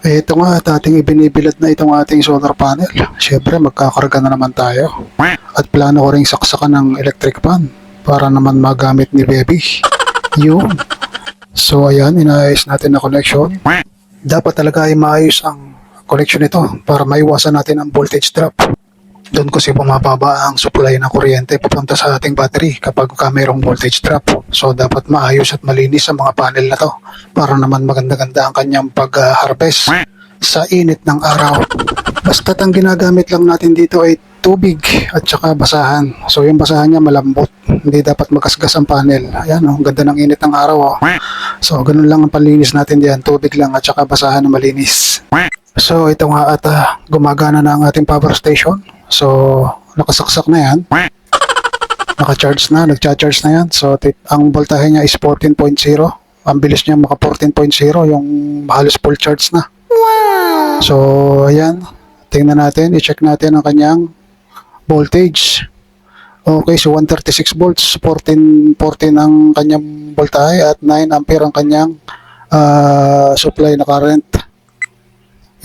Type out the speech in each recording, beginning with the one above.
Ito nga at ating ibinibilad na itong ating solar panel. Siyempre magkakarga na naman tayo. At plano ko ring saksakan ng electric fan para naman magamit ni baby. Yun. So ayan, inaayos natin na connection. Dapat talaga ay maayos ang connection nito para maiwasan natin ang voltage drop. Doon kasi bumababa ang supply ng kuryente papunta sa ating battery kapag mayroong voltage drop. So dapat maayos at malinis ang mga panel na to para naman maganda-ganda ang kanyang pag-harvest sa init ng araw. Basta't ang ginagamit lang natin dito ay tubig at saka basahan. So yung basahan niya malambot. Hindi dapat magasgas ang panel. Ayan, ang ganda ng init ng araw. Oh. So ganun lang ang panlinis natin diyan. Tubig lang at saka basahan na malinis. So ito nga at gumagana na ang ating power station. So nakasaksak na yan. Naka-charge na, nagcha-charge na yan. So ang voltahe niya is 14.0. Ang bilis niya maka 14.0 yung halos full charge na. Wow! So ayan, tingnan natin, i-check natin ang kanyang voltage. Okay, so 136 volts, 14 ang kanyang voltahe at 9 ampere ang kanyang supply na current.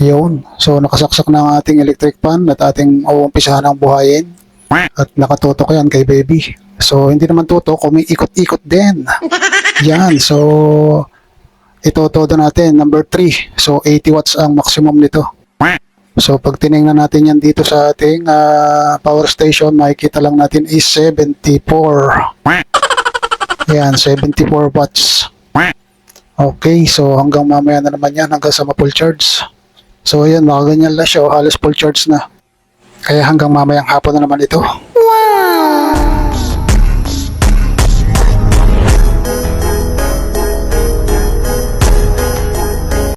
Yun. So nakasaksak na ang ating electric fan at ating uumpisahan ng buhayin. At nakatutok yan kay baby. So hindi naman tutok, umiikot-ikot din. Yan. So ito todo natin, number 3. So 80 watts ang maximum nito. So pag tinignan natin yan dito sa ating power station, makikita lang natin is 74. Yan, 74 watts. Okay, so hanggang mamaya na naman yan, hanggang sa ma-full charge. So ayan, makaganyan lang siya, halos full charge na. Kaya hanggang mamayang hapon na naman ito.